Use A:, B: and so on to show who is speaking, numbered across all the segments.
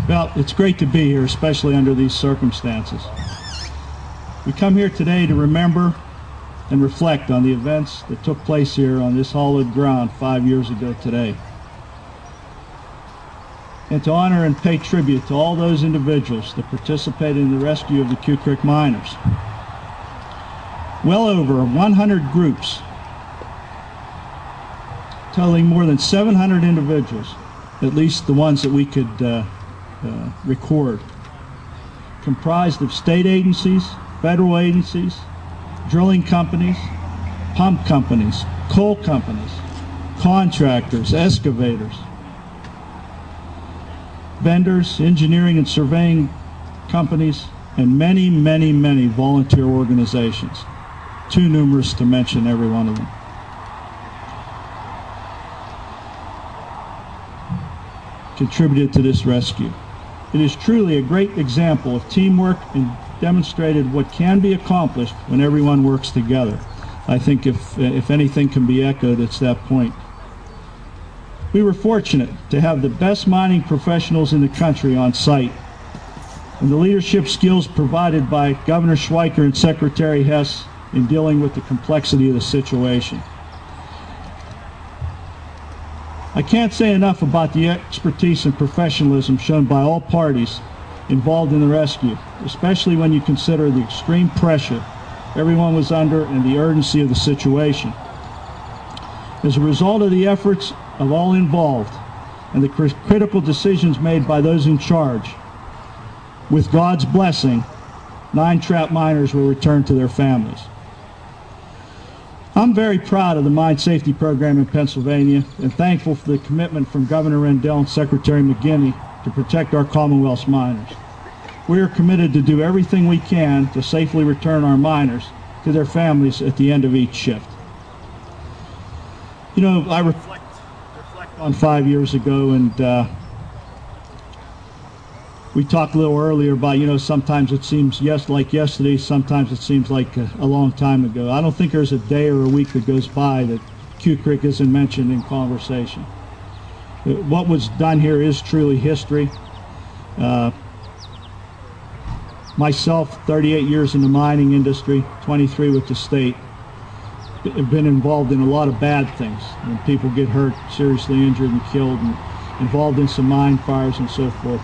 A: Well, it's great to be here, especially under these circumstances. We come here today to remember and reflect on the events that took place here on this hallowed ground 5 years ago today, and to honor and pay tribute to all those individuals that participated in the rescue of the Quecreek miners. Well over 100 groups, totaling more than 700 individuals, at least the ones that we could record, comprised of state agencies, federal agencies, drilling companies, pump companies, coal companies, contractors, excavators, vendors, engineering and surveying companies, and many, many, many volunteer organizations, too numerous to mention every one of them. Contributed to this rescue. It is truly a great example of teamwork and demonstrated what can be accomplished when everyone works together. I think if anything can be echoed, it's that point. We were fortunate to have the best mining professionals in the country on site, and the leadership skills provided by Governor Schweiker and Secretary Hess in dealing with the complexity of the situation. I can't say enough about the expertise and professionalism shown by all parties involved in the rescue, especially when you consider the extreme pressure everyone was under and the urgency of the situation. As a result of the efforts of all involved and the critical decisions made by those in charge, with God's blessing, 9 trapped miners were returned to their families. I'm very proud of the mine safety program in Pennsylvania and thankful for the commitment from Governor Rendell and Secretary McGinney to protect our Commonwealth's miners. We are committed to do everything we can to safely return our miners to their families at the end of each shift. You know, I reflect on 5 years ago, and we talked a little earlier about, you know, sometimes it seems like yesterday, sometimes it seems like a long time ago. I don't think there's a day or a week that goes by that Quecreek isn't mentioned in conversation. What was done here is truly history. Myself, 38 years in the mining industry, 23 with the state, have been involved in a lot of bad things. When people get hurt, seriously injured and killed, and involved in some mine fires and so forth.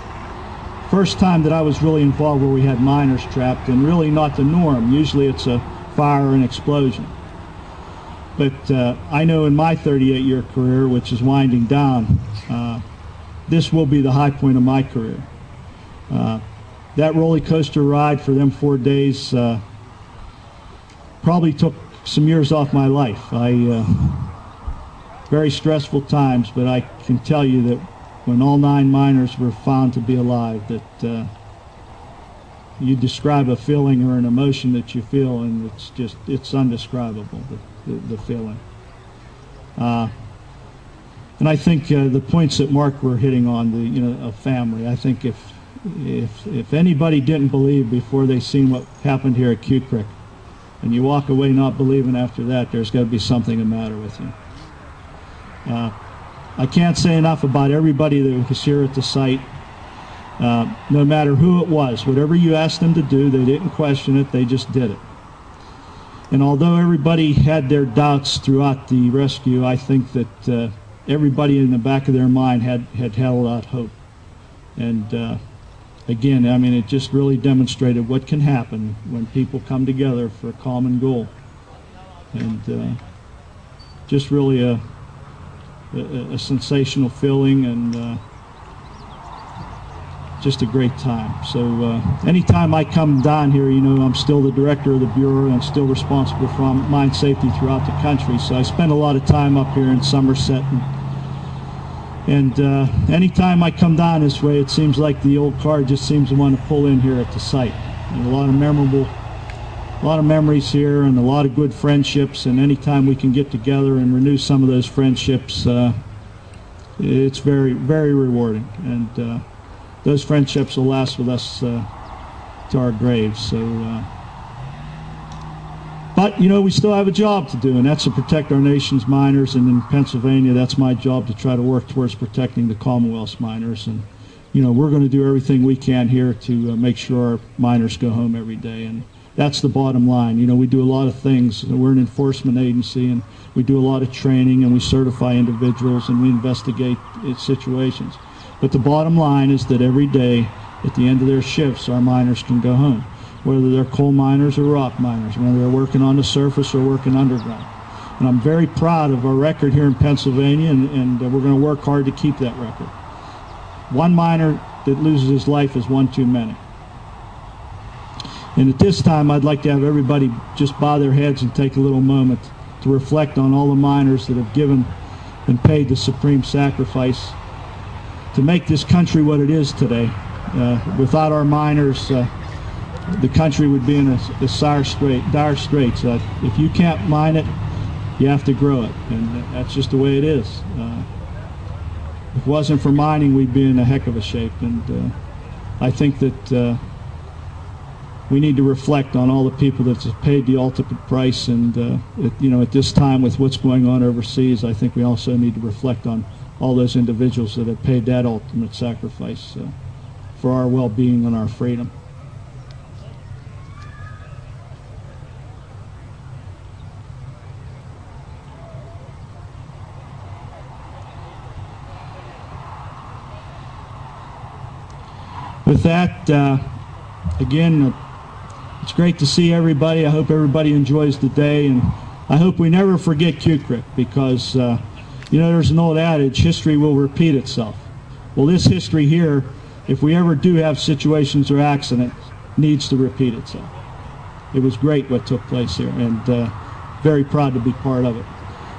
A: First time that I was really involved where we had miners trapped, and really not the norm. Usually it's a fire or an explosion. But I know in my 38-year career, which is winding down, this will be the high point of my career. That roller coaster ride for them 4 days probably took some years off my life. Very stressful times, but I can tell you that when all 9 miners were found to be alive, that you describe a feeling or an emotion that you feel, and it's indescribable, the feeling. And I think the points that Mark were hitting on, of family, I think if anybody didn't believe before they seen what happened here at Quecreek, and you walk away not believing after that, there's got to be something the matter with you. I can't say enough about everybody that was here at the site. No matter who it was, whatever you asked them to do, they didn't question it, they just did it. And although everybody had their doubts throughout the rescue, I think that everybody in the back of their mind had held out hope. And again, I mean, it just really demonstrated what can happen when people come together for a common goal. And just really a sensational feeling, and just a great time. So anytime I come down here, I'm still the director of the Bureau and still responsible for mine safety throughout the country. So I spend a lot of time up here in Somerset, and anytime I come down this way, it seems like the old car just seems to want to pull in here at the site. And a lot of memories here, and a lot of good friendships, and anytime we can get together and renew some of those friendships, it's very, very rewarding, and those friendships will last with us to our graves. So, but we still have a job to do, and that's to protect our nation's miners. And in Pennsylvania, that's my job, to try to work towards protecting the Commonwealth's miners. And we're going to do everything we can here to make sure our miners go home every day. And that's the bottom line. We do a lot of things. We're an enforcement agency, and we do a lot of training, and we certify individuals, and we investigate situations. But the bottom line is that every day, at the end of their shifts, our miners can go home, whether they're coal miners or rock miners, whether they're working on the surface or working underground. And I'm very proud of our record here in Pennsylvania, and we're going to work hard to keep that record. One miner that loses his life is one too many. And at this time, I'd like to have everybody just bow their heads and take a little moment to reflect on all the miners that have given and paid the supreme sacrifice to make this country what it is today. Without our miners, the country would be in a dire straits. If you can't mine it, you have to grow it, and that's just the way it is. If it wasn't for mining, we'd be in a heck of a shape, and I think that we need to reflect on all the people that have paid the ultimate price, and at this time with what's going on overseas, I think we also need to reflect on all those individuals that have paid that ultimate sacrifice for our well-being and our freedom. With that, again, it's great to see everybody. I hope everybody enjoys the day, and I hope we never forget Quecreek, because there's an old adage, history will repeat itself. Well, this history here, if we ever do have situations or accidents, needs to repeat itself. It was great what took place here, and very proud to be part of it,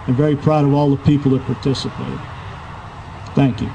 A: and very proud of all the people that participated. Thank you.